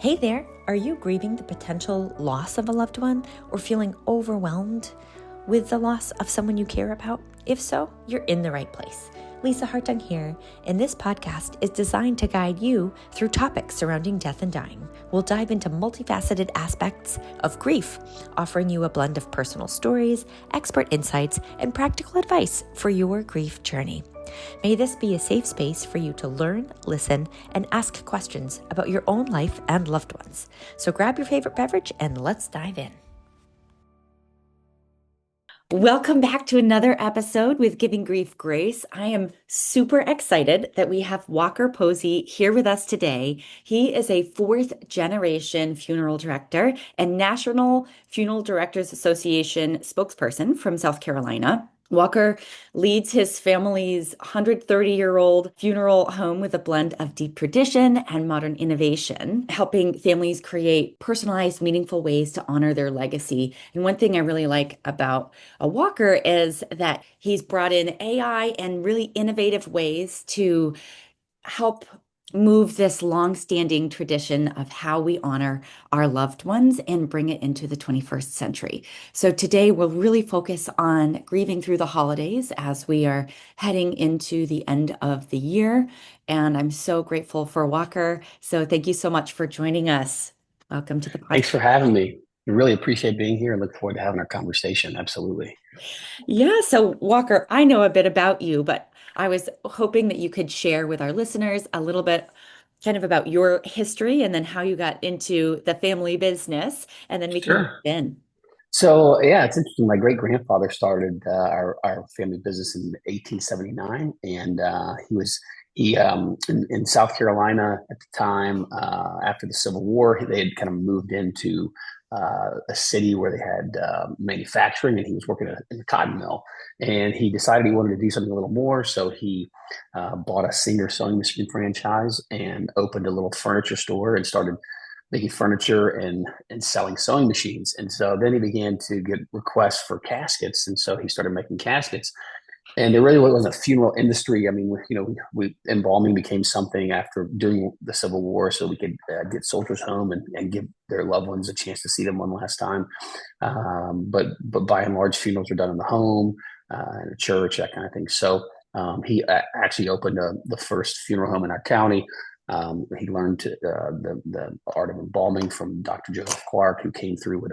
Hey there, are you grieving the potential loss of a loved one or feeling overwhelmed with the loss of someone you care about? If so, you're in the right place. Lisa Hartung here, and this podcast is designed to guide you through topics surrounding death and dying. We'll dive into multifaceted aspects of grief, offering you a blend of personal stories, expert insights, and practical advice for your grief journey. May this be a safe space for you to learn, listen, and ask questions about your own life and loved ones. So grab your favorite beverage and let's dive in. Welcome back to another episode with Giving Grief Grace. I am super excited that we have Walker Posey here with us today. He is a fourth generation funeral director and National Funeral Directors Association spokesperson from South Carolina. Walker leads his family's 130-year-old funeral home with a blend of deep tradition and modern innovation, helping families create personalized, meaningful ways to honor their legacy. And one thing I really like about Walker is that he's brought in AI and really innovative ways to help move this long-standing tradition of how we honor our loved ones and bring it into the 21st century. So today we'll really focus on grieving through the holidays as we are heading into the end of the year. And I'm so grateful for Walker. So thank you so much for joining us. Welcome to the podcast. Thanks for having me. I really appreciate being here and look forward to having our conversation. Absolutely. Yeah, so Walker, I know a bit about you, but I was hoping that you could share with our listeners a little bit kind of about your history and then how you got into the family business, and then we can Sure. dive in. So yeah, it's interesting. My great grandfather started our family business in 1879, and he in South Carolina at the time. After the Civil War, they had kind of moved into a city where they had manufacturing, and he was working in the cotton mill. And he decided he wanted to do something a little more, so he bought a Singer sewing machine franchise and opened a little furniture store and started making furniture and selling sewing machines. And so then he began to get requests for caskets, and so he started making caskets. And there really wasn't a funeral industry. I mean, embalming became something after during the Civil War, so we could get soldiers home and give their loved ones a chance to see them one last time. But by and large, funerals are done in the home, in a church, that kind of thing. So he actually opened the first funeral home in our county. He learned the art of embalming from Dr. Joseph Clark, who came through with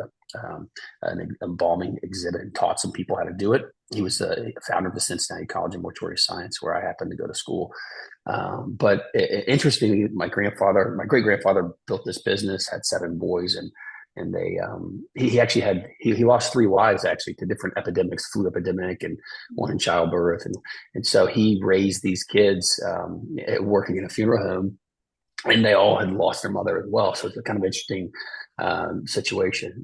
an embalming exhibit and taught some people how to do it. He was the founder of the Cincinnati College of Mortuary Science, where I happened to go to school. But interestingly, my great grandfather built this business, had 7 boys, and he actually he lost 3 wives actually to different epidemics, flu epidemic, and one in childbirth, and so he raised these kids working in a funeral home, and they all had lost their mother as well. So it's a kind of interesting situation,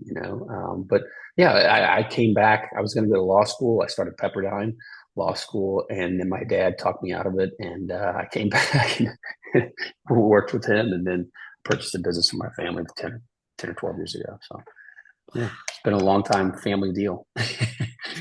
But yeah, I came back. I was going to go to law school. I started Pepperdine Law School, and then my dad talked me out of it, and I came back and worked with him, and then purchased a business for my family 10 or 12 years ago. So yeah, it's been a long time family deal.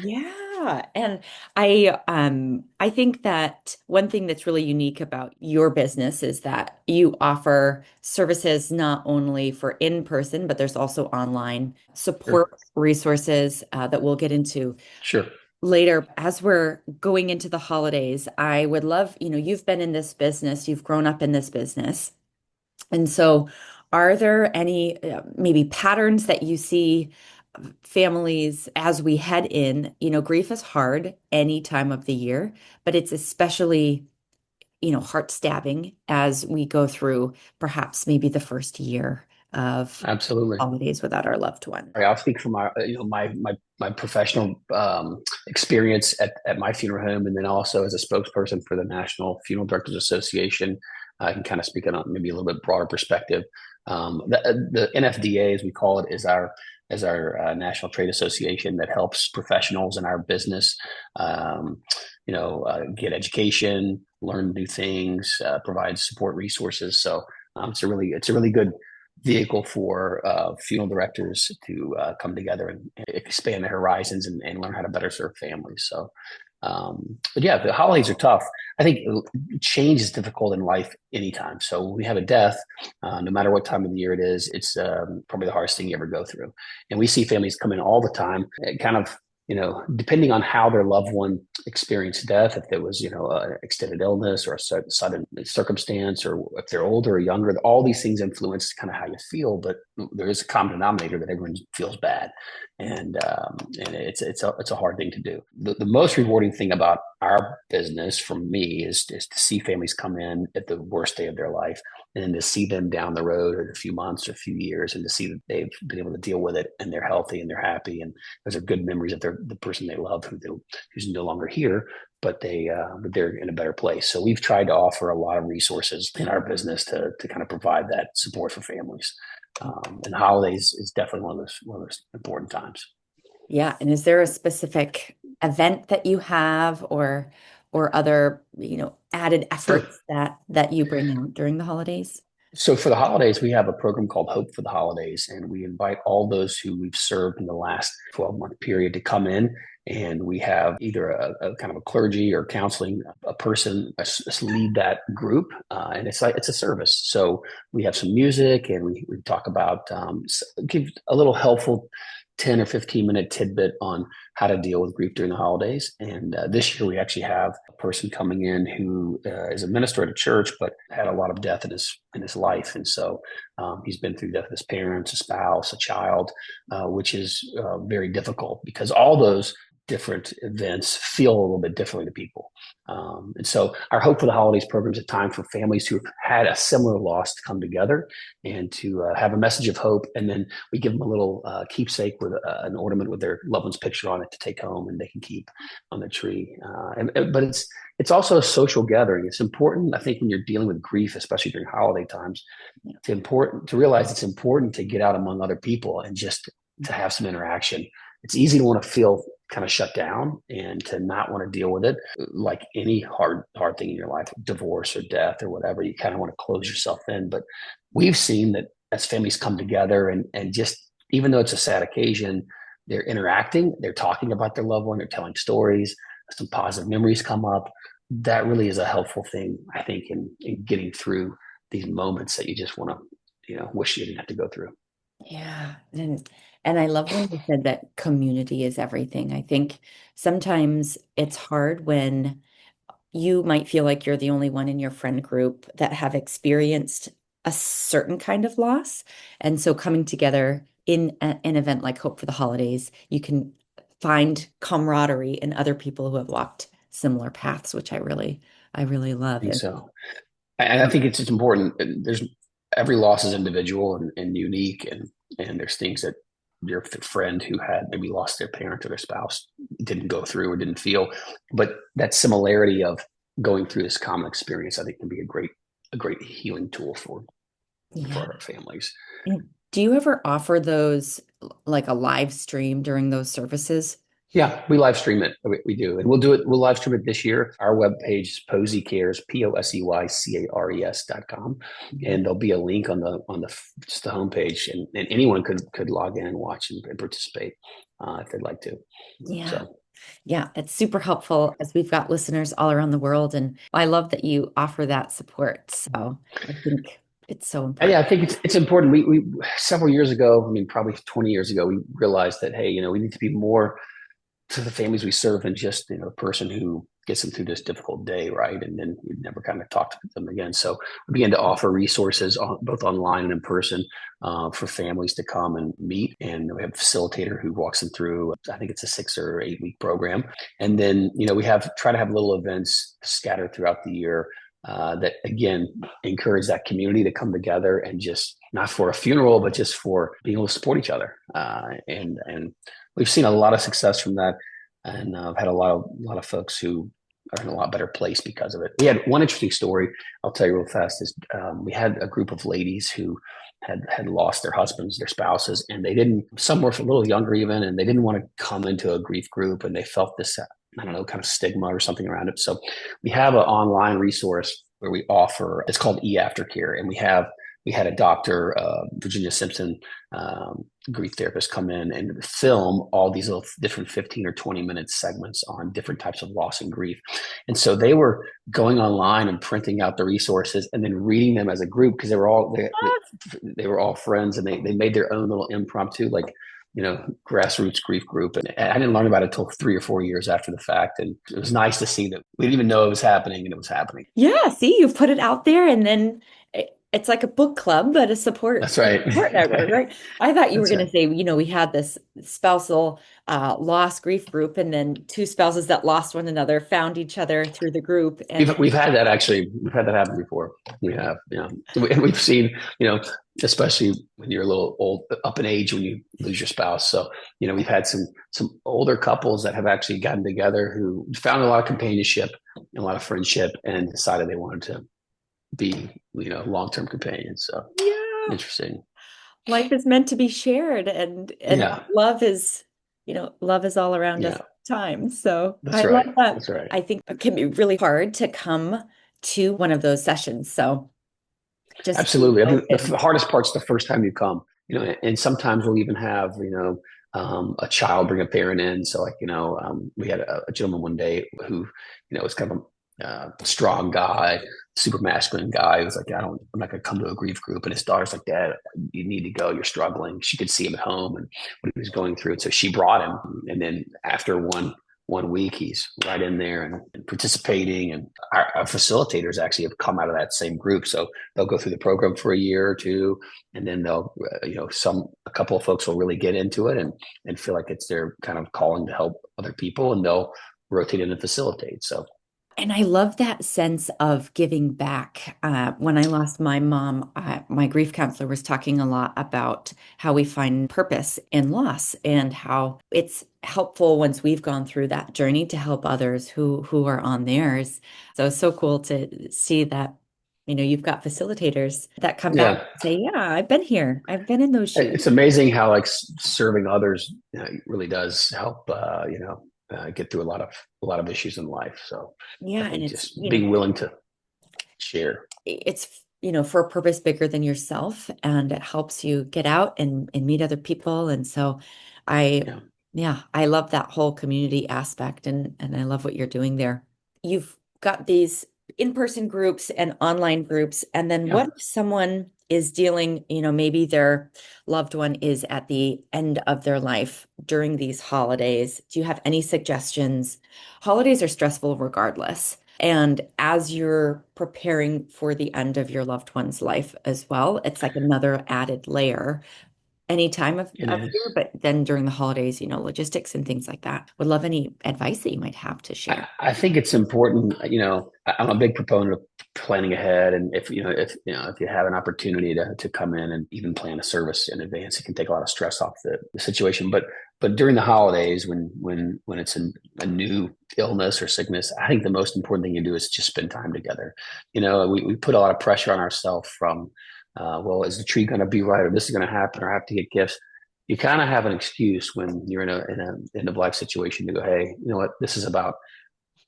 Yeah, and I think that one thing that's really unique about your business is that you offer services not only for in person, but there's also online Sure. support resources that we'll get into Sure. later. As we're going into the holidays, I would love, you've been in this business, you've grown up in this business. And so are there any maybe patterns that you see families as we head in? Grief is hard any time of the year, but it's especially, heart stabbing as we go through perhaps maybe the first year of Absolutely. holidays without our loved one. I'll speak from my professional experience at my funeral home, and then also as a spokesperson for the National Funeral Directors Association. I can kind of speak on maybe a little bit broader perspective. The NFDA, as we call it, is our national trade association that helps professionals in our business, get education, learn new things, provide support resources. So it's a really good vehicle for funeral directors to come together and expand their horizons and learn how to better serve families. So But yeah, the holidays are tough. I think change is difficult in life anytime. So when we have a death, no matter what time of the year it is, it's probably the hardest thing you ever go through. And we see families come in all the time, kind of, depending on how their loved one experienced death, if it was, an extended illness or a sudden circumstance, or if they're older or younger, all these things influence kind of how you feel. But there is a common denominator that everyone feels bad, and it's a hard thing to do. The most rewarding thing about our business, for me, is to see families come in at the worst day of their life, and then to see them down the road, or a few months or a few years, and to see that they've been able to deal with it, and they're healthy and they're happy, and those are good memories of the person they love, who's no longer here, but they're in a better place. So we've tried to offer a lot of resources in our business to kind of provide that support for families. And holidays is definitely one of those important times. Yeah. And is there a specific event that you have, or other, added Sure. efforts that you bring out during the holidays? So for the holidays, we have a program called Hope for the Holidays, and we invite all those who we've served in the last 12-month period to come in. And we have either a kind of a clergy or counseling a person lead that group, and it's a service. So we have some music, and we talk about give a little helpful 10 or 15-minute tidbit on how to deal with grief during the holidays. And this year we actually have a person coming in who is a minister at a church, but had a lot of death in his life. And so he's been through death of his parents, a spouse, a child, which is very difficult, because all those different events feel a little bit differently to people. And so our Hope for the Holidays program is a time for families who have had a similar loss to come together and to have a message of hope. And then we give them a little keepsake with an ornament with their loved one's picture on it to take home, and they can keep on the tree. But it's also a social gathering. It's important, I think, when you're dealing with grief, especially during holiday times, to realize it's important to get out among other people and just to have some interaction. It's easy to want to feel kind of shut down and to not want to deal with it, like any hard thing in your life, divorce or death or whatever. You kind of want to close yourself in. But we've seen that as families come together, and just, even though it's a sad occasion, they're interacting, they're talking about their loved one, they're telling stories, some positive memories come up. That really is a helpful thing, I think, in getting through these moments that you just want to, wish you didn't have to go through. Yeah. And I love when you said that community is everything. I think sometimes it's hard when you might feel like you're the only one in your friend group that have experienced a certain kind of loss. And so coming together in an event like Hope for the Holidays, you can find camaraderie in other people who have walked similar paths, which I really I love. think And so. And I think it's important. There's every loss is individual and unique, and there's things that your friend who had maybe lost their parent or their spouse didn't go through or didn't feel, but that similarity of going through this common experience, I think, can be a great healing tool for yeah. our families. And do you ever offer those, like a live stream during those services? Yeah, we live stream it. We do. And we'll do it. We'll live stream it this year. Our webpage is Posey Cares, POSEYCARES.com. And there'll be a link on the just the homepage, and anyone could log in and watch and participate if they'd like to. Yeah. So Yeah, it's super helpful as we've got listeners all around the world. And I love that you offer that support. So I think it's so yeah, important. I think it's important. We several years ago, I mean, probably 20 years ago, we realized that, hey, we need to be more to the families we serve than just the person who gets them through this difficult day, right? And then we never kind of talk to them again. So we began to offer resources both online and in person for families to come and meet. And we have a facilitator who walks them through. I think it's a 6 or 8 week program. And then we try to have little events scattered throughout the year. That again encourage that community to come together, and just not for a funeral, but just for being able to support each other. And we've seen a lot of success from that, and I've had a lot of folks who are in a lot better place because of it. We had one interesting story I'll tell you real fast. Is we had a group of ladies who had lost their husbands, their spouses, and they didn't. Some were a little younger even, and they didn't want to come into a grief group, and they felt this, I don't know, kind of stigma or something around it. So we have an online resource where we offer. It's called eAftercare, and we have we had a doctor, Virginia Simpson, grief therapist, come in and film all these little different 15 or 20-minute segments on different types of loss and grief. And so they were going online and printing out the resources and then reading them as a group because they were all friends, and they made their own little impromptu, like, grassroots grief group. And I didn't learn about it until 3 or 4 years after the fact. And it was nice to see that we didn't even know it was happening, and it was happening. Yeah, see, you put it out there and then it's like a book club, but a That's right. support network, right? I thought you were That's going right. to say, we had this spousal loss grief group, and then two spouses that lost one another found each other through the group. And We've had that actually. We've had that happen before. We have, we've seen, especially when you're a little old, up in age, when you lose your spouse. So, we've had some older couples that have actually gotten together who found a lot of companionship and a lot of friendship, and decided they wanted to be, long-term companions. So yeah, interesting. life is meant to be shared, and Yeah, love is all around us yeah, all the time. So I that's love right. that. That's right. I think it can be really hard to come to one of those sessions. So just being Absolutely. I think open. the hardest part's the first time you come, and sometimes we'll even have, a child bring a parent in. So like, we had a gentleman one day who, was kind of a strong guy, super masculine guy. He was like, I'm not going to come to a grief group. And his daughter's like, Dad, you need to go. You're struggling. She could see him at home and what he was going through. And so she brought him. And then after one week, he's right in there and participating. And our facilitators actually have come out of that same group. So they'll go through the program for a year or two, and then they'll, a couple of folks will really get into it and feel like it's their kind of calling to help other people, and they'll rotate in and facilitate. So And I love that sense of giving back. When I lost my mom, my grief counselor was talking a lot about how we find purpose in loss and how it's helpful once we've gone through that journey to help others who are on theirs. So it's so cool to see that, you've got facilitators that come back yeah, and say, yeah, I've been here. I've been in those shoes. it's amazing how like serving others, really does help, get through a lot of issues in life. So I Yeah, and think it's, just being willing to share. for a purpose bigger than yourself, and it helps you get out and meet other people. And so I, Yeah, yeah, I love that whole community aspect, and I love what you're doing there. You've got these in-person groups and online groups, and then yeah. what if someone is dealing, maybe their loved one is at the end of their life during these holidays. Do you have any suggestions? Holidays are stressful regardless. And as you're preparing for the end of your loved one's life as well, it's like another added layer any time It of is. year, but then during the holidays, logistics and things like that. Would love any advice that you might have to I, share. I think it's important. I'm a big proponent of planning ahead, and if you have an opportunity to come in and even plan a service in advance, it can take a lot of stress off the situation. But during the holidays, when it's a new illness or sickness, I think the most important thing you do is just spend time together. We put a lot of pressure on ourselves from, well, is the tree going to be right, or this is going to happen, or I have to get gifts. You kind of have an excuse when you're in a end of life situation to go, hey, you know what, this is about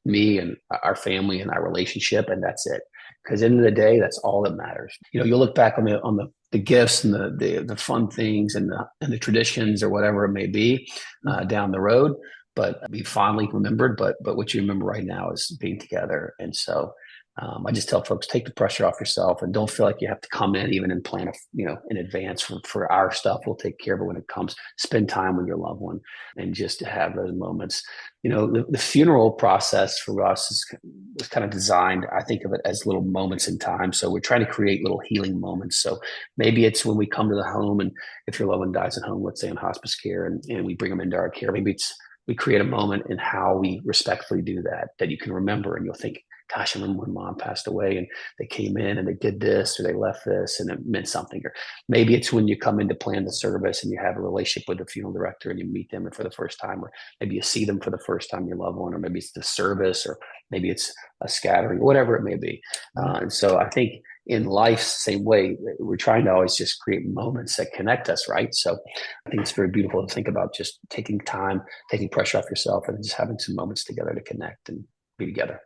me and our family and our relationship, and that's it. Because at the end of the day, that's all that matters. You'll look back on the gifts and the fun things and the traditions or whatever it may be, down the road, but be fondly remembered. But what you remember right now is being together. And so, I just tell folks, take the pressure off yourself and don't feel like you have to come in even and plan in advance for our stuff. We'll take care of it when it comes. Spend time with your loved one and just to have those moments. The funeral process for us is kind of designed, I think of it as little moments in time. So we're trying to create little healing moments. So maybe it's when we come to the home, and if your loved one dies at home, let's say in hospice care, and we bring them into our care, maybe we create a moment in how we respectfully do that you can remember, and you'll think, gosh, I remember when mom passed away and they came in and they did this or they left this and it meant something. Or maybe it's when you come in to plan the service and you have a relationship with the funeral director and you meet them for the first time, or maybe you see them for the first time, your loved one, or maybe it's the service, or maybe it's a scattering, whatever it may be. And so I think in life, same way, we're trying to always just create moments that connect us, right? So I think it's very beautiful to think about just taking time, taking pressure off yourself, and just having some moments together to connect and be together.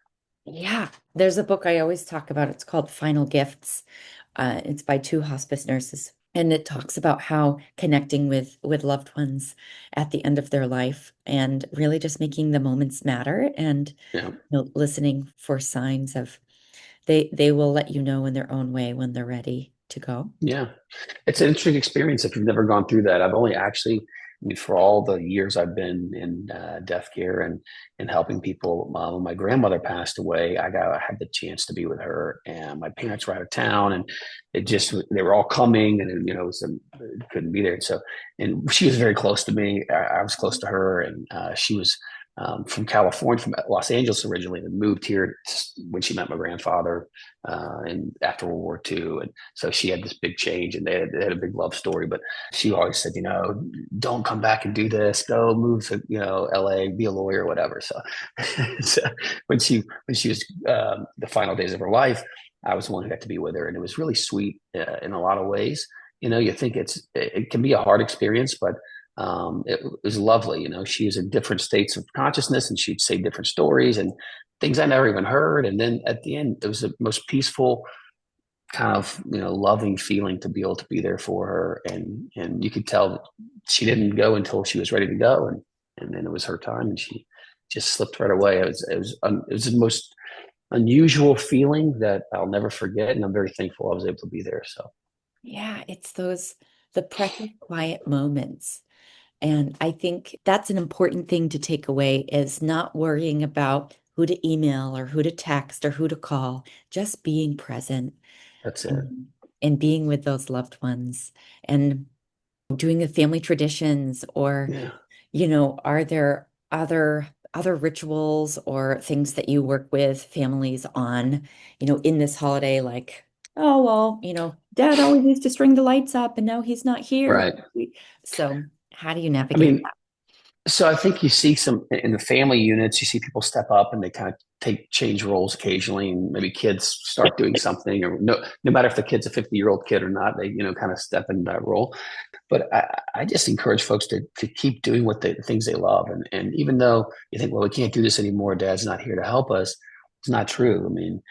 Yeah, there's a book I always talk about. It's called Final Gifts, It's by two hospice nurses, and it talks about how connecting with loved ones at the end of their life and really just making the moments matter and Yeah. listening for signs of they will let you know in their own way when they're ready to go. Yeah. It's an interesting experience if you've never gone through that. I've only actually, I mean, for all the years I've been in death care and helping people, when my grandmother passed away, I had the chance to be with her, and my parents were out of town, and they were all coming, and you know, couldn't be there. So, and she was very close to me. I was close to her, and she was from California, from Los Angeles originally, and moved here when she met my grandfather, and after World War II. And so she had this big change, and they had a big love story. But she always said, you know, don't come back and do this. Go move to, you know, LA, be a lawyer, or whatever. So, so when she was the final days of her life, I was the one who got to be with her, and it was really sweet in a lot of ways. You know, you think it can be a hard experience, but it was lovely. You know, she was in different states of consciousness, and she'd say different stories and things I never even heard. And then at the end, it was the most peaceful, kind of, you know, loving feeling to be able to be there for her. And you could tell that she didn't go until she was ready to go, and then it was her time, and she just slipped right away. It was the most unusual feeling that I'll never forget, and I'm very thankful I was able to be there. So Yeah, it's the precious quiet moments. And I think that's an important thing to take away is not worrying about who to email or who to text or who to call, just being present that's it. and, and being with those loved ones and doing the family traditions or, Yeah. are there other rituals or things that you work with families on, in this holiday, like, oh, well, Dad always used to string the lights up and now he's not here. Right. So how do you I navigate mean, so I think you see some in the family units, you see people step up and they kind of change roles occasionally, and maybe kids start doing something, or no matter if the kid's a 50-year-old kid or not, they, you know, kind of step in that role. But I just encourage folks to keep doing the things they love. And even though you think, well, we can't do this anymore, Dad's not here to help us, it's not true. I mean,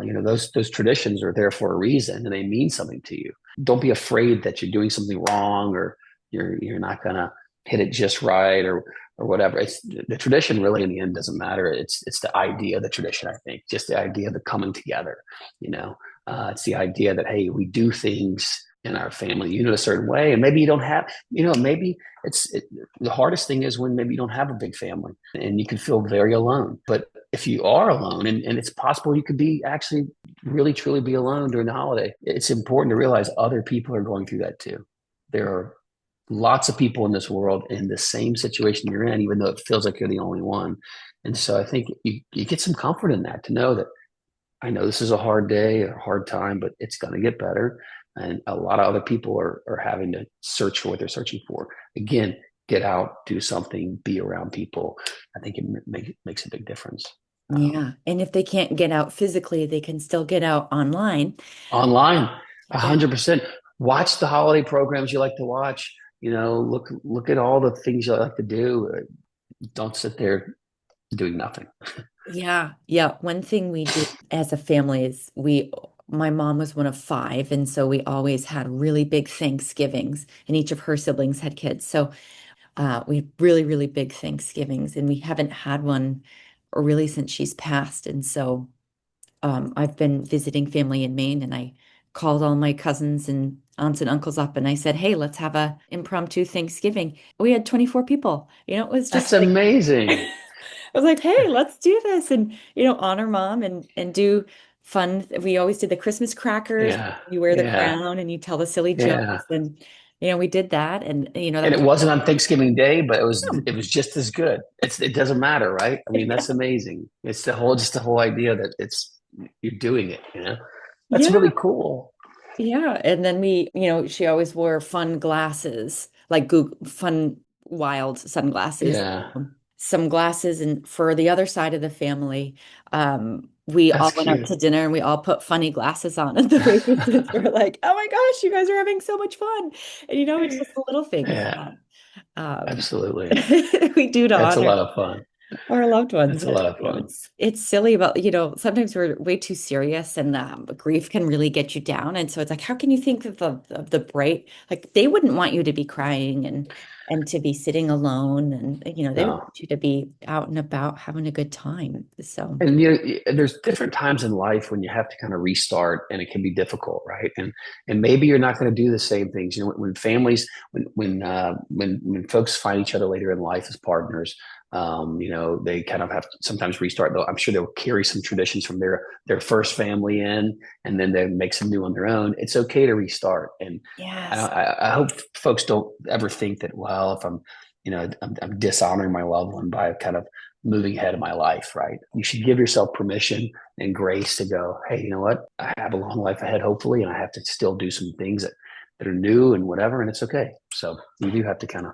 you know, those traditions are there for a reason, and they mean something to you. Don't be afraid that you're doing something wrong, or you're not gonna hit it just right, or whatever. It's the tradition really in the end doesn't matter. It's the idea of the tradition, I think, just the idea of the coming together. You know, it's the idea that, hey, we do things in our family unit a certain way, and maybe you don't have, you know, maybe the hardest thing is when maybe you don't have a big family and you can feel very alone. But if you are alone, and it's possible you could be actually really truly be alone during the holiday, it's important to realize other people are going through that too. There are lots of people in this world in the same situation you're in, even though it feels like you're the only one. And so I think you get some comfort in that, to know that I know this is a hard day, a hard time, but it's going to get better. And a lot of other people are having to search for what they're searching for. Again, get out, do something, be around people. I think it makes a big difference. Yeah. And if they can't get out physically, they can still get out online. Online, And 100%. Watch the holiday programs you like to watch. You know, look at all the things you like to do. Don't sit there doing nothing. yeah, yeah. One thing we did as a family is my mom was one of five, and so we always had really big Thanksgivings, and each of her siblings had kids. So we have really, really big Thanksgivings, and we haven't had one really since she's passed. And so I've been visiting family in Maine, and I called all my cousins and aunts and uncles up, and I said, "Hey, let's have a impromptu Thanksgiving." We had 24 people. It was That's just like amazing. I was like, "Hey, let's do this," and honor mom and do fun. We always did the Christmas crackers. Yeah, You wear the yeah, crown and you tell the silly yeah. jokes, and we did that, and that And was it wasn't on Thanksgiving Day, but fun. it was just as good. It doesn't matter, right? I mean, that's amazing. It's the whole idea that it's you're doing it, you know? That's Yeah. really cool. Yeah, and then she always wore fun glasses, like fun wild sunglasses, Yeah, some glasses, and for the other side of the family, we all that's went out cute. to dinner and we all put funny glasses on, and the waitresses were like, "Oh my gosh, you guys are having so much fun!" And it's just the little things Yeah, that um, absolutely. we do to That's a honor lot of fun. Our loved ones. That's a lot of You know, fun. it's silly about, sometimes we're way too serious and grief can really get you down. And so it's like, how can you think of the bright, like they wouldn't want you to be crying and to be sitting alone and they would No. want you to be out and about having a good time. So And there's different times in life when you have to kind of restart, and it can be difficult, right? And maybe you're not going to do the same things. When families, when folks find each other later in life as partners, they kind of have to sometimes restart. Though I'm sure they'll carry some traditions from their first family in, and then they make some new on their own. It's okay to restart, and yes. I hope folks don't ever think that, well, if I'm dishonoring my loved one by kind of moving ahead in my life, right? You should give yourself permission and grace to go, hey, you know what? I have a long life ahead, hopefully, and I have to still do some things that are new and whatever, and it's okay. So you do have to kind of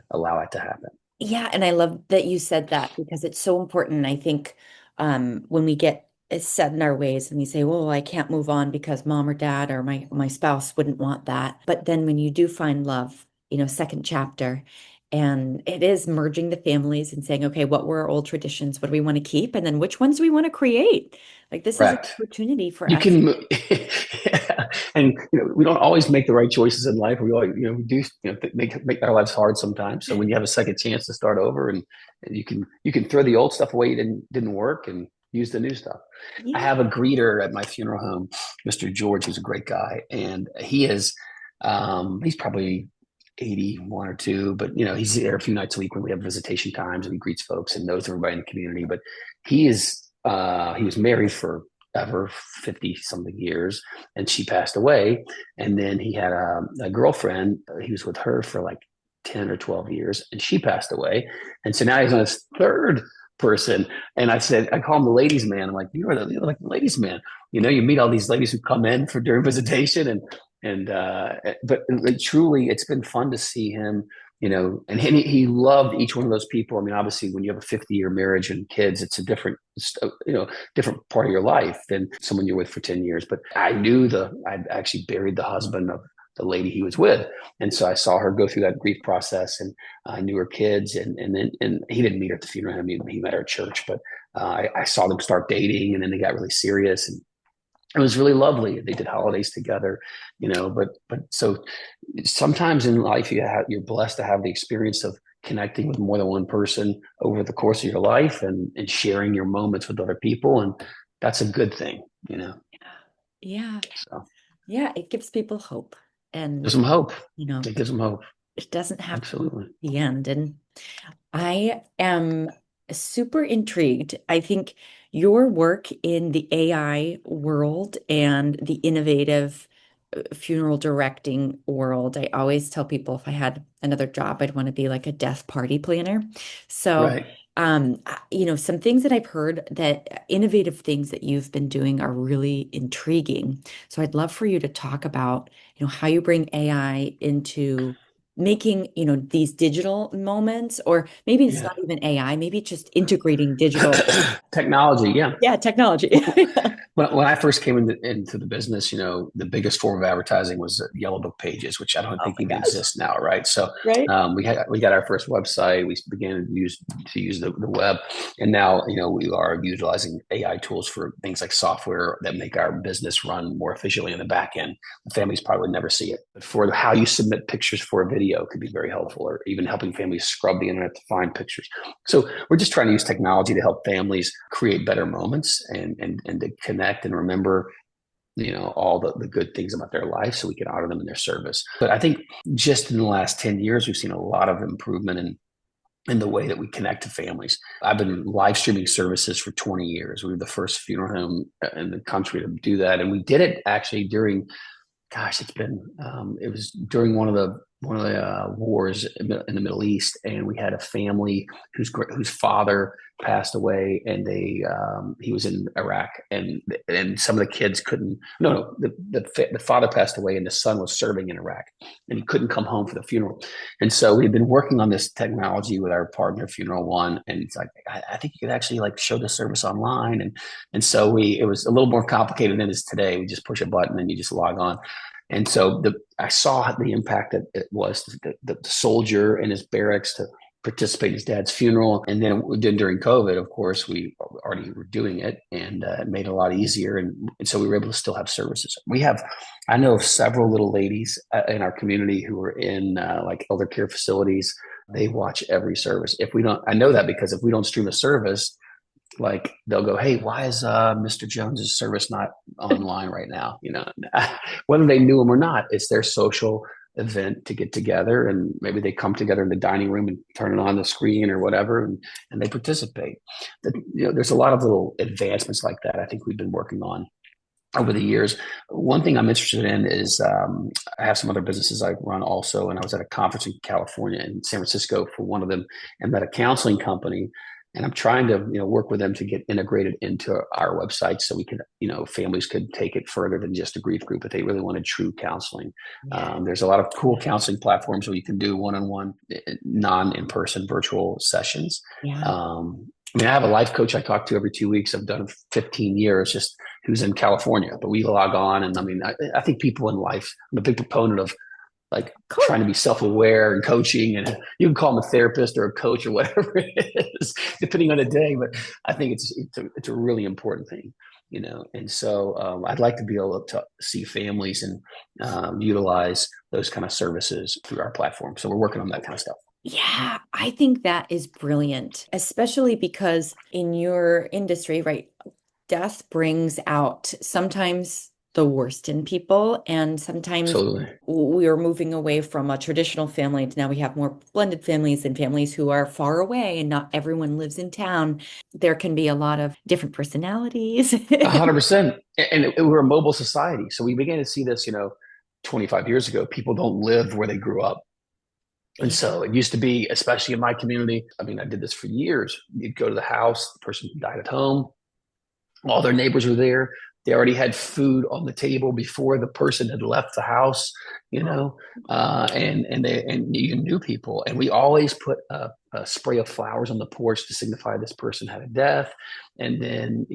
allow it to happen. Yeah, and I love that you said that because it's so important. I think when we get set in our ways and we say, "Well, I can't move on because mom or dad or my spouse wouldn't want that." But then when you do find love, second chapter, and it is merging the families and saying, "Okay, what were our old traditions? What do we want to keep? And then which ones do we want to create?" Like this is an Correct. opportunity for You us. can, yeah. And we don't always make the right choices in life. We always, we do, make our lives hard sometimes. So when you have a second chance to start over, and you can throw the old stuff away that didn't work and use the new stuff. I Yeah. have a greeter at my funeral home, Mr. George, who's a great guy, and he's probably 81 or two, but he's there a few nights a week when we have visitation times, and he greets folks and knows everybody in the community. But he was married for ever 50 something years, and she passed away. And then he had a girlfriend. He was with her for like 10 or 12 years, and she passed away. And so now he's on his third person. And I call him the ladies man. I'm like, you're like the ladies man. You meet all these ladies who come in for during visitation, but truly, it's been fun to see him. And he loved each one of those people. I mean, obviously, when you have a 50-year marriage and kids, it's a different part of your life than someone you're with for 10 years. But I'd actually buried the husband of the lady he was with. And so I saw her go through that grief process, and I knew her kids, and he didn't meet her at the funeral home. He met her at church, but I saw them start dating, and then they got really serious, and it was really lovely. They did holidays together, but so sometimes in life you're blessed to have the experience of connecting with more than one person over the course of your life, and sharing your moments with other people. And that's a good thing. Yeah. So Yeah, it gives people hope. gives And, them hope. you know, It gives them hope. it doesn't have to be Absolutely. the end. And I am super intrigued. I think your work in the AI world and the innovative funeral directing world, I always tell people if I had another job, I'd want to be like a death party planner. So, Right. some things that I've heard that innovative things that you've been doing are really intriguing. So I'd love for you to talk about, how you bring AI into making, these digital moments, or maybe it's Yeah. not even AI, maybe it's just integrating digital, Technology. Yeah. yeah, technology. When I first came into the business, the biggest form of advertising was Yellow Book pages, which I don't Oh think my even gosh. exists now, right? So Right? we got our first website. We began to use the web, and now we are utilizing AI tools for things like software that make our business run more efficiently in the back end. The families probably would never see it, but for how you submit pictures for a video could be very helpful, or even helping families scrub the internet to find pictures. So we're just trying to use technology to help families create better moments, and to connect and remember all the good things about their life, so we can honor them in their service. But I think just in the last 10 years, we've seen a lot of improvement in the way that we connect to families. I've been live streaming services for 20 years. We were the first funeral home in the country to do that. And we did it actually during, gosh, it was during one of the wars in the Middle East, and we had a family whose father passed away, and he was in Iraq, and some of the kids couldn't. No, the father passed away, and the son was serving in Iraq, and he couldn't come home for the funeral. And so we've been working on this technology with our partner, Funeral One, and it's like I think you could actually like show the service online, and so it was a little more complicated than it is today. We just push a button and you just log on. And so I saw the impact that it was the soldier in his barracks to participate in his dad's funeral. And then during COVID, of course, we already were doing it, and it made it a lot easier. And so we were able to still have services. I know of several little ladies in our community who are in like elder care facilities. They watch every service. If we don't, I know that because if we don't stream a service, like they'll go, hey, why is Mr. Jones's service not online right now? Whether they knew him or not, it's their social event to get together, and maybe they come together in the dining room and turn it on the screen or whatever, and they participate. There's a lot of little advancements like that I think we've been working on over the years. One thing I'm interested in is I have some other businesses I run also, and I was at a conference in California and San Francisco for one of them, and met a counseling company. And I'm trying to, work with them to get integrated into our website so we can, families could take it further than just a grief group if they really wanted true counseling. Yeah. There's a lot of cool counseling platforms where you can do one-on-one, non-in-person virtual sessions. Yeah. I have a life coach I talk to every 2 weeks. I've done 15 years, just who's in California, but we log on. And I think people in life, I'm a big proponent of like Cool. trying to be self-aware and coaching, and you can call them a therapist or a coach or whatever it is, depending on the day. But I think it's a really important thing, And so I'd like to be able to see families and utilize those kind of services through our platform. So we're working on that kind of stuff. Yeah, I think that is brilliant, especially because in your industry, right, death brings out sometimes the worst in people. And sometimes Absolutely. we are moving away from a traditional family to now we have more blended families and families who are far away and not everyone lives in town. There can be a lot of different personalities. 100%. And we're a mobile society. So we began to see this, 25 years ago. People don't live where they grew up. And Yeah. so it used to be, especially in my community, I did this for years. You'd go to the house, the person died at home, all their neighbors were there. They already had food on the table before the person had left the house, and you knew people. And we always put a spray of flowers on the porch to signify this person had a death. And then,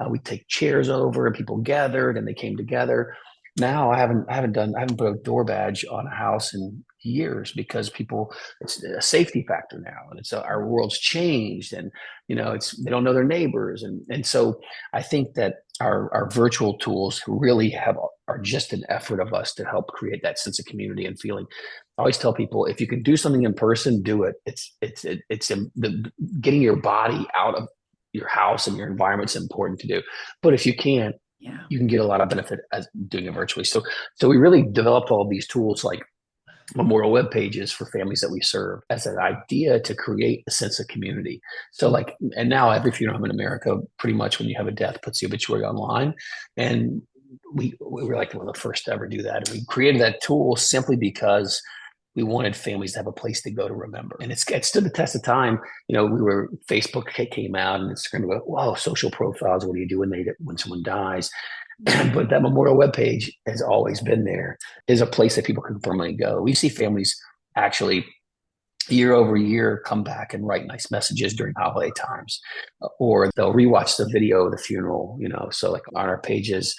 we take chairs over and people gathered and they came together. Now I haven't put a door badge on a house in years because it's a safety factor now, and our world's changed, and they don't know their neighbors, and so I think that our virtual tools really are just an effort of us to help create that sense of community and feeling. I always tell people, if you can do something in person, do it. It's getting your body out of your house and your environment is important to do, but if you can't, Yeah. you can get a lot of benefit as doing it virtually. So we really developed all these tools like memorial web pages for families that we serve as an idea to create a sense of community. So and now every funeral home in America, pretty much when you have a death, puts the obituary online. And we were like one of the first to ever do that. And we created that tool simply because we wanted families to have a place to go to remember. And it stood the test of time. Facebook came out and Instagram go, wow, social profiles. What do you do when someone dies? But that memorial webpage has always been there, is a place that people can permanently go. We see families actually year over year come back and write nice messages during holiday times, or they'll rewatch the video of the funeral, so like on our pages,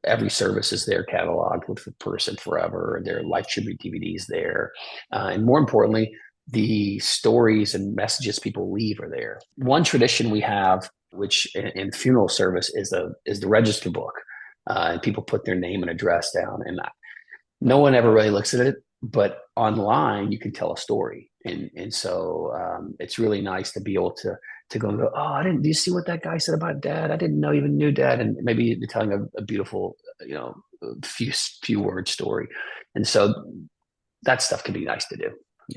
every service is there cataloged with the person forever. Their life tribute DVDs there. And more importantly, the stories and messages people leave are there. One tradition we have, which in funeral service is the register book. And people put their name and address down, and no one ever really looks at it, but online you can tell a story. And so it's really nice to be able to go and go, oh, do you see what that guy said about dad? I didn't know even knew dad. And maybe you're telling a beautiful, few word story. And so that stuff can be nice to do,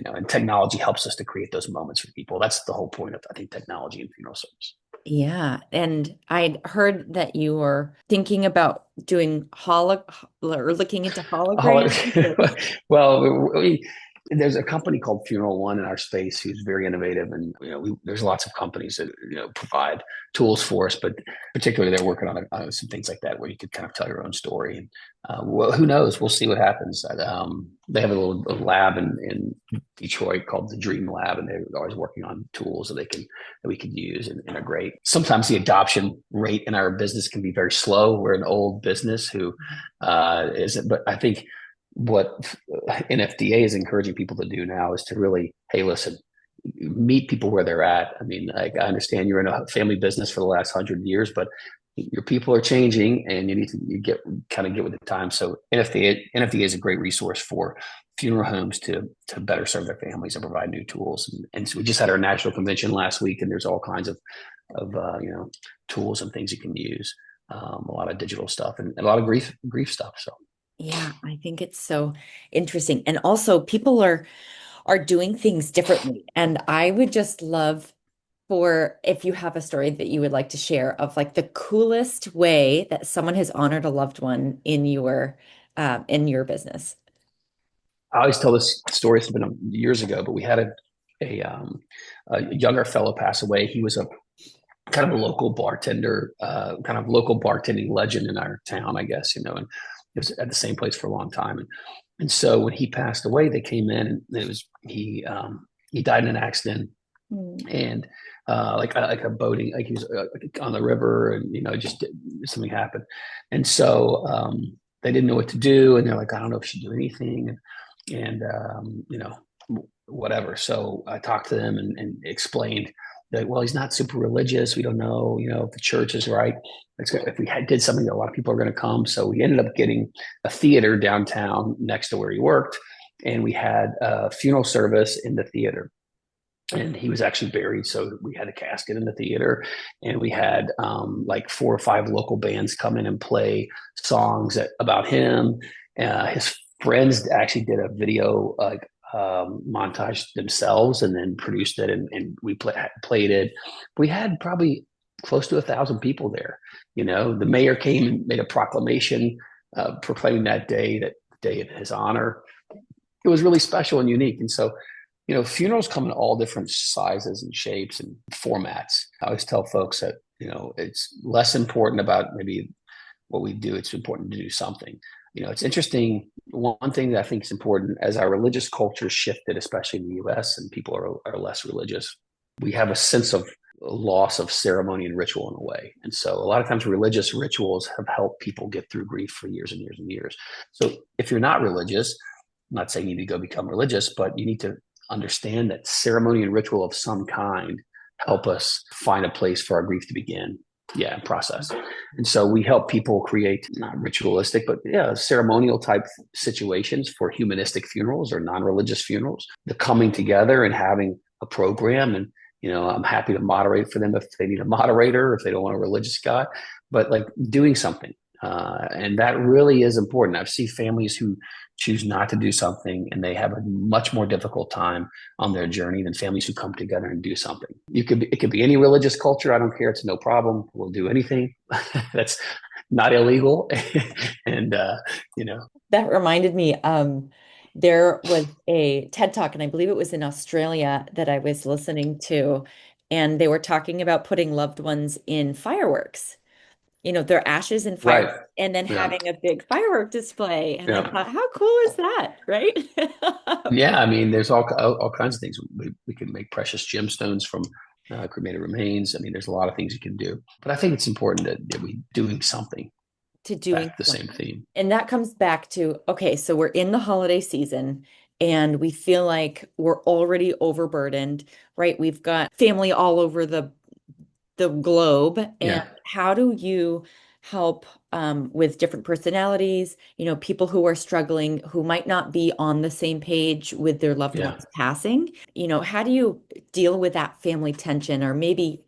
and technology helps us to create those moments for people. That's the whole point of, I think, technology and funeral service. Yeah. And I'd heard that you were thinking about doing or looking into holograms. Well, there's a company called Funeral One in our space who's very innovative, and there's lots of companies that provide tools for us, but particularly they're working on some things like that where you could kind of tell your own story. And well, who knows? We'll see what happens. They have a little lab in Detroit called the Dream Lab, and they're always working on tools that we can use and integrate. Sometimes the adoption rate in our business can be very slow. We're an old business who isn't, but I think what NFDA is encouraging people to do now is to really, hey, listen, meet people where they're at. I mean, like, I understand you're in a family business for the last 100 years, but your people are changing, and you need to get with the time. So NFDA is a great resource for funeral homes to better serve their families and provide new tools. And so we just had our national convention last week, and there's all kinds of tools and things you can use. A lot of digital stuff and a lot of grief stuff. So Yeah, I think it's so interesting. And also people are doing things differently. And I would just love for if you have a story that you would like to share of like the coolest way that someone has honored a loved one in your business. I always tell this story. It's been years ago, but we had a younger fellow pass away. He was a kind of a local bartender, kind of local bartending legend in our town, I guess, and it was at the same place for a long time. And so when he passed away, they came in, and he died in an accident, Mm. and like a boating, like he was on the river, and just something happened, and so they didn't know what to do, and they're like, I don't know if we should do anything, and whatever. So I talked to them and explained that, well, he's not super religious. We don't know, if the church is right. If we did something, a lot of people are going to come. So we ended up getting a theater downtown next to where he worked, and we had a funeral service in the theater. And he was actually buried, so we had a casket in the theater, and we had like 4 or 5 local bands come in and play songs about him. His friends actually did a video montage themselves, and then produced it, and we played it. We had probably close to 1,000 people there. The mayor came and made a proclamation proclaiming that day in his honor. It was really special and unique, and so funerals come in all different sizes and shapes and formats. I always tell folks that, it's less important about maybe what we do. It's important to do something. It's interesting. One thing that I think is important, as our religious culture shifted, especially in the US, and people are less religious, we have a sense of loss of ceremony and ritual in a way. And so a lot of times religious rituals have helped people get through grief for years and years and years. So if you're not religious, I'm not saying you need to go become religious, but you need to understand that ceremony and ritual of some kind help us find a place for our grief to begin. Yeah, process. And so we help people create, not ritualistic, but ceremonial type situations for humanistic funerals or non-religious funerals. The coming together and having a program, and I'm happy to moderate for them if they need a moderator, if they don't want a religious guy, but like doing something. And that really is important. I've seen families who choose not to do something, and they have a much more difficult time on their journey than families who come together and do something. It could be any religious culture. I don't care. It's no problem. We'll do anything. That's not illegal. And, That reminded me, there was a TED Talk, and I believe it was in Australia that I was listening to, and they were talking about putting loved ones in fireworks, their ashes in right. fire, and then Yeah. having a big firework display. And I Yeah. thought, how cool is that, right? Yeah. I mean, there's all kinds of things. We can make precious gemstones from cremated remains. I mean, there's a lot of things you can do, but I think it's important that we doing something. To doing Back to the same something. theme. And that comes back to, okay, so we're in the holiday season and we feel like we're already overburdened, right? We've got family all over the globe. And Yeah. how do you help with different personalities, people who are struggling, who might not be on the same page with their loved Yeah. ones passing? How do you deal with that family tension or maybe,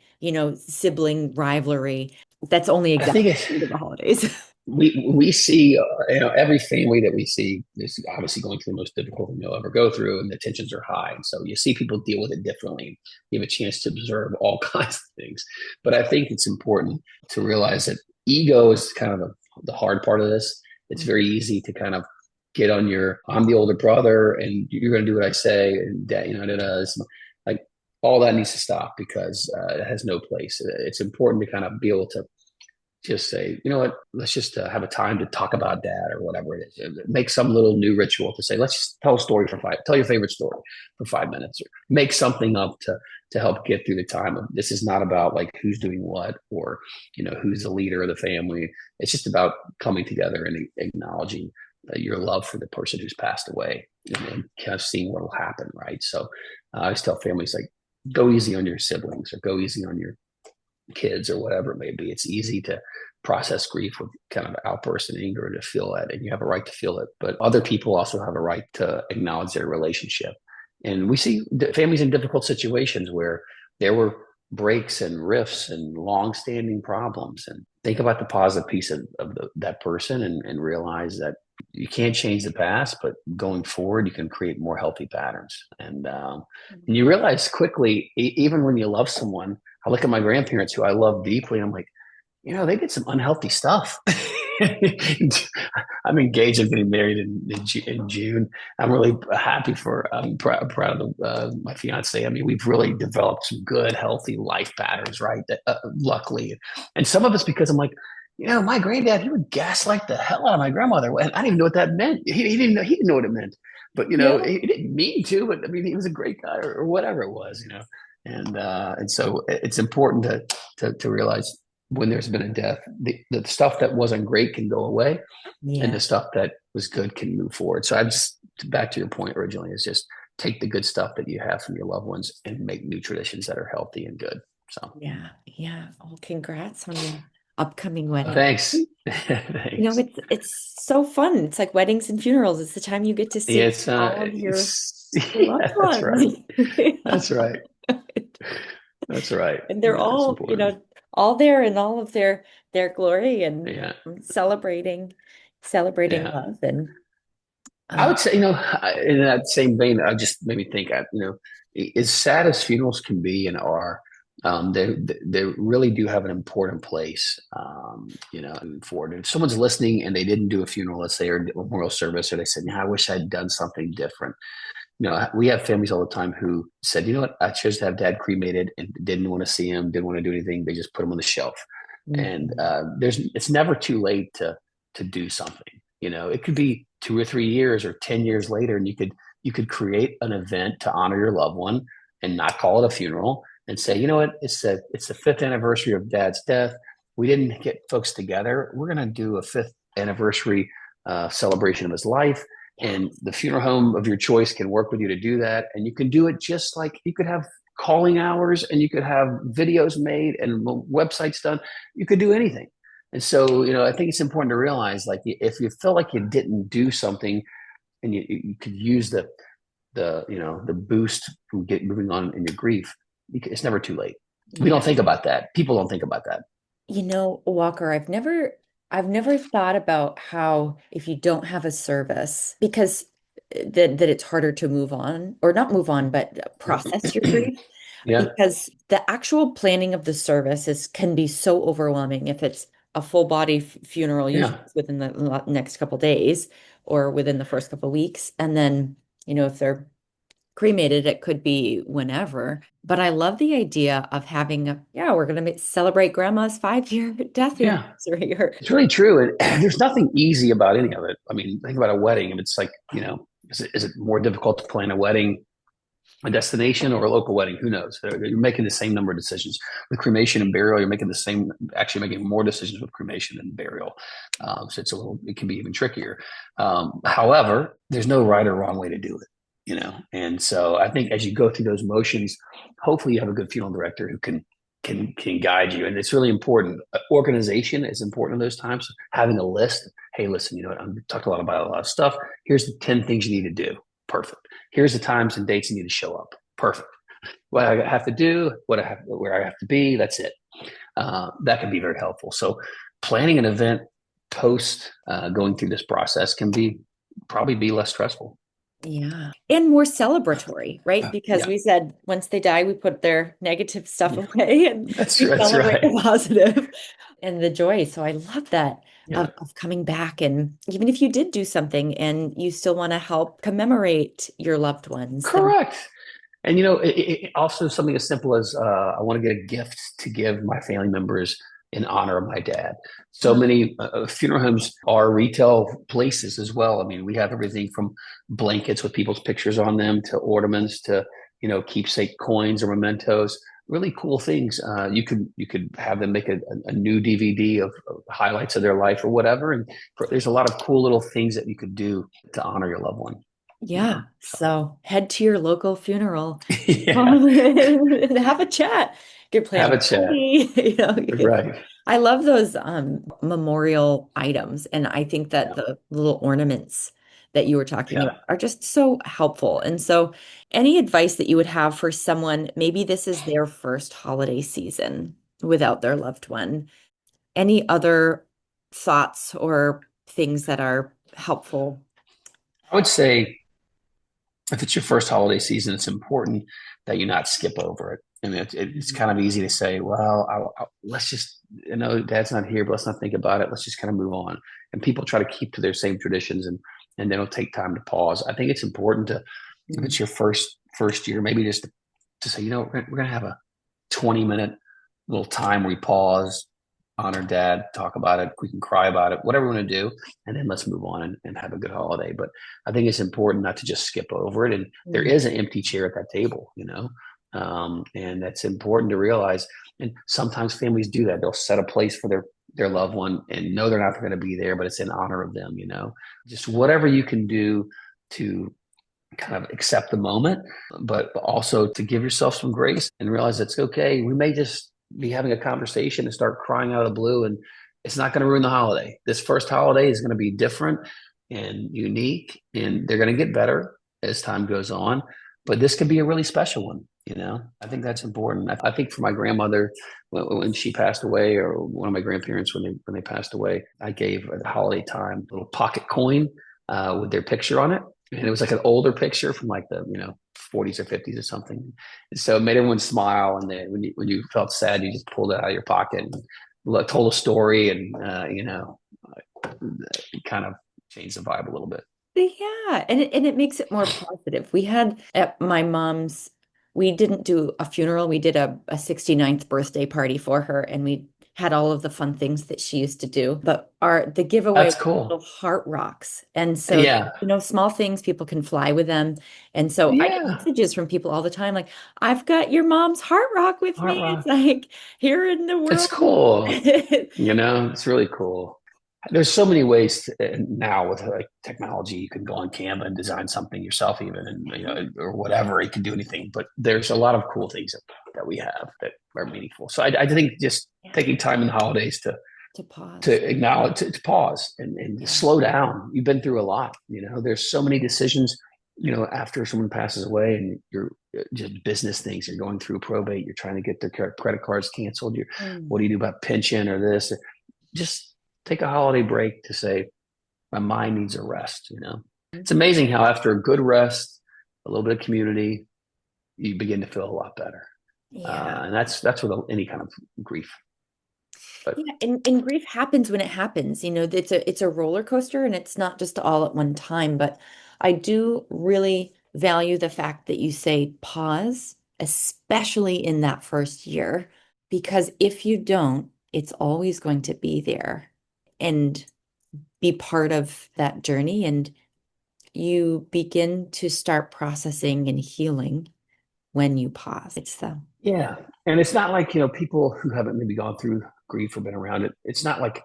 sibling rivalry that's only I think exactly due to the holidays? we see every family that we see is obviously going through the most difficult thing they'll ever go through, and the tensions are high, and so you see people deal with it differently. You have a chance to observe all kinds of things, but I think it's important to realize that ego is kind of the hard part of this. It's very easy to kind of get on I'm the older brother and you're going to do what I say, and that like all that needs to stop, because it has no place. It's important to kind of be able to just say, you know what, let's just have a time to talk about dad or whatever it is. Make some little new ritual to say, let's just tell a story tell your favorite story for 5 minutes, or make something up to help get through the time. This is not about like who's doing what, or, who's the leader of the family. It's just about coming together and acknowledging your love for the person who's passed away, and kind of seeing what will happen, right? So I always tell families, like, go easy on your siblings or go easy on your kids or whatever it may be. It's easy to process grief with kind of outbursts and anger and to feel it, and you have a right to feel it. But other people also have a right to acknowledge their relationship. And we see families in difficult situations where there were breaks and rifts and long-standing problems. And think about the positive piece of that person, and realize that you can't change the past, but going forward, you can create more healthy patterns. And you realize quickly, even when you love someone, I look at my grandparents who I love deeply, and I'm like, they did some unhealthy stuff. I'm engaged. I'm getting married in June. I'm really happy I'm proud of my fiance. I mean, we've really developed some good, healthy life patterns, right? That, luckily, and some of it's because I'm like, my granddad, he would gaslight the hell out of my grandmother, and I didn't even know what that meant. He didn't know. He didn't know what it meant, but Yeah. he didn't mean to. But I mean, he was a great guy, or whatever it was. And so it's important to realize when there's been a death, the stuff that wasn't great can go away, and Yeah. the stuff that was good can move forward. So I'm just, back to your point originally, is just take the good stuff that you have from your loved ones and make new traditions that are healthy and good. So Yeah. Yeah. Well, congrats on your upcoming wedding. thanks. Thanks. It's so fun. It's like weddings and funerals. It's the time you get to Yeah, see all of your loved yeah, that's right. ones. That's right. That's right. And they're Yeah, it's all, important. all there in all of their glory and Yeah. celebrating Yeah. love. And I uh, would say, in that same vein, I just made me think, as sad as funerals can be and are, they really do have an important place, moving forward. If someone's listening and they didn't do a funeral, let's say, or a memorial service, or they said, I wish I'd done something different. We have families all the time who said, what, I chose to have dad cremated and didn't want to see him, didn't want to do anything. They just put him on the shelf. And mhm. it's never too late to do something. It could be 2 or 3 years or 10 years later, and you could create an event to honor your loved one and not call it a funeral, and say, what, it's the fifth anniversary of dad's death. We didn't get folks together. We're going to do a fifth anniversary celebration of his life. And the funeral home of your choice can work with you to do that. And you can do it just like you could have calling hours, and you could have videos made and websites done. You could do anything. And so, I think it's important to realize, like, if you feel like you didn't do something, and you could use the boost from moving on in your grief, it's never too late. We Yeah. don't think about that. People don't think about that. Walker, I've never thought about how if you don't have a service, because that it's harder to move on, or not move on, but process your grief, Yeah. because the actual planning of the service can be so overwhelming. If it's a full body funeral, usually Yeah. it's within the next couple days or within the first couple weeks, and then if they're cremated, it could be whenever. But I love the idea of having yeah, we're going to celebrate grandma's 5-year death Yeah. anniversary. Or It's really true. And there's nothing easy about any of it. I mean, think about a wedding. And it's like, is it more difficult to plan a wedding, a destination, or a local wedding? Who knows? You're making the same number of decisions. With cremation and burial, you're making actually making more decisions with cremation than burial. So it can be even trickier. However, there's no right or wrong way to do it. And so I think as you go through those motions, hopefully you have a good funeral director who can guide you. And it's really important. Organization is important in those times. Having a list. Hey, listen, I've talked a lot about a lot of stuff. Here's the 10 things you need to do. Perfect. Here's the times and dates you need to show up. Perfect. What I have to do, where I have to be. That's it. That can be very helpful. So planning an event post going through this process can probably be less stressful. yeah, and more celebratory, right? Because Yeah. we said once they die, we put their negative stuff away and we That's celebrate the right. positive and the joy. So I love that Yeah. of coming back. And even if you did do something and you still want to help commemorate your loved ones, then Correct. And also something as simple as I want to get a gift to give my family members in honor of my dad. So many funeral homes are retail places as well. I mean, we have everything from blankets with people's pictures on them to ornaments to keepsake coins or mementos. really cool things. You could have them make a new DVD of highlights of their life or whatever. And there's a lot of cool little things that you could do to honor your loved one. You Yeah. know, so So head to your local funeral, yeah, and have a chat. You can plan have a a chat. party, you can. Right. I love those memorial items, and I think that Yeah. the little ornaments that you were talking Yeah. about are just so helpful. And so, any advice that you would have for someone, maybe this is their first holiday season without their loved one, any other thoughts or things that are helpful? I would say if it's your first holiday season, it's important that you not skip over it. I mean, it's kind of easy to say, well, let's just, dad's not here, but let's not think about it. Let's just kind of move on. And people try to keep to their same traditions and they don't take time to pause. I think it's important to, if Mm. it's your first year, maybe just to say, we're going to have a 20-minute little time where we pause, honor dad, talk about it. We can cry about it, whatever we want to do. And then let's move on and have a good holiday. But I think it's important not to just skip over it. And there Mm. is an empty chair at that table, and that's important to realize. And sometimes families do that. They'll set a place for their loved one and know they're not going to be there, but it's in honor of them, just whatever you can do to kind of accept the moment, but also to give yourself some grace and realize it's okay. We may just be having a conversation and start crying out of the blue, and it's not going to ruin the holiday. This first holiday is going to be different and unique, and they're going to get better as time goes on. But this could be a really special one. I think that's important. I think for my grandmother, when she passed away, or one of my grandparents when they passed away, I gave at the holiday time a little pocket coin with their picture on it, and it was like an older picture from like the 40s or 50s or something. And so it made everyone smile. And then when you felt sad, you just pulled it out of your pocket and told a story, and it kind of changed the vibe a little bit. Yeah, and it makes it more positive. We had at my mom's, we didn't do a funeral. We did a 69th birthday party for her, and we had all of the fun things that she used to do. But the giveaway That's was cool. little heart rocks. And so, Yeah, small things, people can fly with them. And so I get yeah. messages from people all the time like, I've got your mom's heart rock with Art me. It's rock. like here in the It's world. cool. It's really cool. There's so many ways now with like technology. You can go on Canva and design something yourself, even, and or whatever. You can do anything, but there's a lot of cool things that we have that are meaningful. So I think just Yeah, taking time in the holidays to to pause. to acknowledge, to pause and Yeah. slow down. You've been through a lot. There's so many decisions. After someone passes away, and you're just business things. You're going through probate. You're trying to get their credit cards canceled. Mm. What do you do about pension or this? Just take a holiday break to say, my mind needs a rest. It's amazing how after a good rest, a little bit of community, you begin to feel a lot better. Yeah. And that's with any kind of grief. But Yeah, and grief happens when it happens. It's a roller coaster and it's not just all at one time. But I do really value the fact that you say pause, especially in that first year, because if you don't, it's always going to be there and be part of that journey. And you begin to start processing and healing when you pause. It's the yeah, and it's not like, people who haven't maybe gone through grief or been around it. It's not like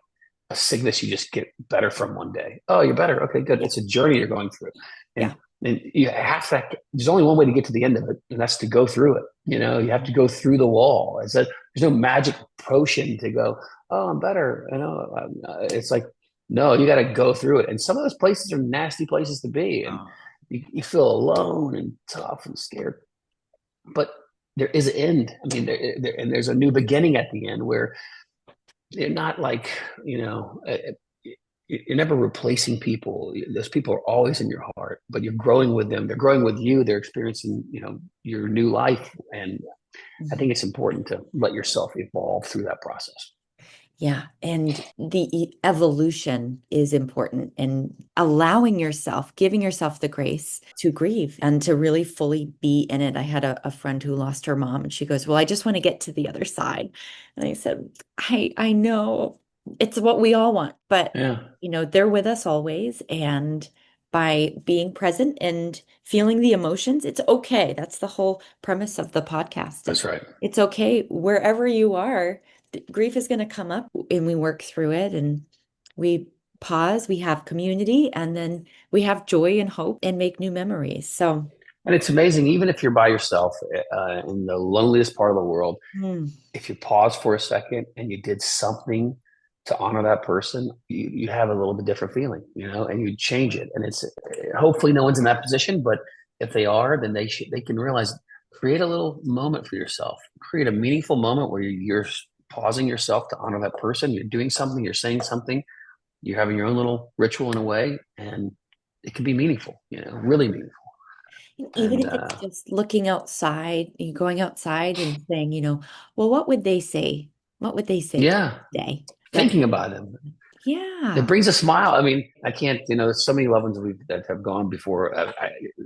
a sickness you just get better from one day. Oh, you're better. Okay, good. Yeah. It's a journey you're going through. Yeah. And you have to, there's only one way to get to the end of it, and that's to go through it. You have to go through the wall. There's no magic potion to go, oh, I'm better. It's like, no, you got to go through it. And some of those places are nasty places to be. And Oh. you feel alone and tough and scared. But there is an end. I mean, and there's a new beginning at the end where you're not like, you're never replacing people. Those people are always in your heart, but you're growing with them. They're growing with you. They're experiencing, your new life. And I think it's important to let yourself evolve through that process. Yeah, and the evolution is important and allowing yourself, giving yourself the grace to grieve and to really fully be in it. I had a friend who lost her mom and she goes, well, I just want to get to the other side. And I said, I know it's what we all want, but Yeah. they're with us always. And by being present and feeling the emotions. It's okay. That's the whole premise of the podcast That's is right. it's okay wherever you are. Grief is going to come up and we work through it and we pause, we have community, and then we have joy and hope and make new memories. So, And it's amazing, even if you're by yourself in the loneliest part of the world, mm, if you pause for a second and you did something to honor that person, you have a little bit different feeling, and you change it. And it's hopefully no one's in that position, but if they are, then they can realize, create a little moment for yourself, create a meaningful moment where you're pausing yourself to honor that person. You're doing something, you're saying something, you're having your own little ritual in a way, and it can be meaningful, really meaningful. and even And if it's just looking outside, you going outside and saying, well, what would they say? What would they say yeah, today? That, thinking about them. It yeah. brings a smile. I mean, I can't, so many loved ones that have gone before.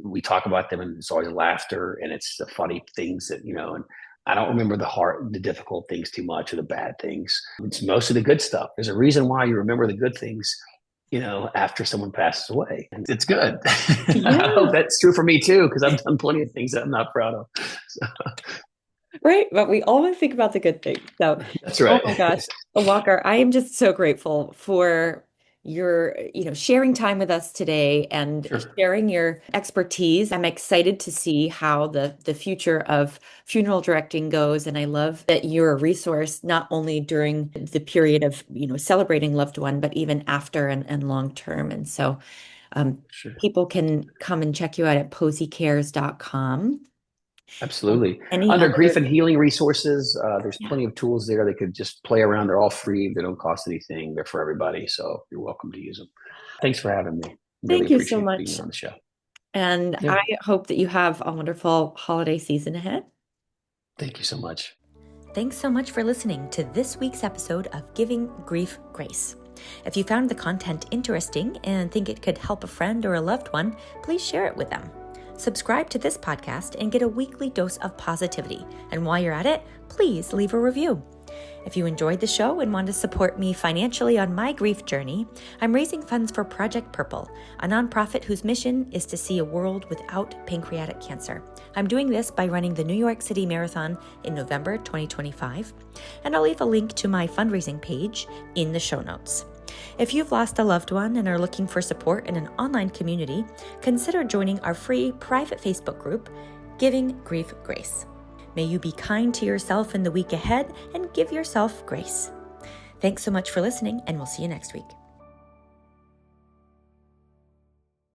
We talk about them, and it's always laughter, and it's the funny things and I don't remember the difficult things too much, or the bad things. It's most of the good stuff. There's a reason why you remember the good things, after someone passes away. And it's good. I hope Yeah. that's true for me too, because I've done plenty of things that I'm not proud of. So, Right. But we always think about the good things. So, that's oh right. my gosh, Walker, I am just so grateful for your, sharing time with us today and Sure. sharing your expertise. I'm excited to see how the future of funeral directing goes. And I love that you're a resource not only during the period of, celebrating loved one, but even after and long term. And so Sure. people can come and check you out at poseycares.com. Absolutely. Any Under grief other? and healing resources, there's Yeah. plenty of tools there. They could just play around. They're all free. They don't cost anything. They're for everybody. So you're welcome to use them. Thanks for having me. Really Thank you so appreciate being much. on the show. And Yeah. I hope that you have a wonderful holiday season ahead. Thank you so much. Thanks so much for listening to this week's episode of Giving Grief Grace. If you found the content interesting and think it could help a friend or a loved one, please share it with them. Subscribe to this podcast and get a weekly dose of positivity. And while you're at it, please leave a review. If you enjoyed the show and want to support me financially on my grief journey, I'm raising funds for Project Purple, a nonprofit whose mission is to see a world without pancreatic cancer. I'm doing this by running the New York City Marathon in November 2025, and I'll leave a link to my fundraising page in the show notes. If you've lost a loved one and are looking for support in an online community, consider joining our free private Facebook group, Giving Grief Grace. May you be kind to yourself in the week ahead and give yourself grace. Thanks so much for listening, and we'll see you next week.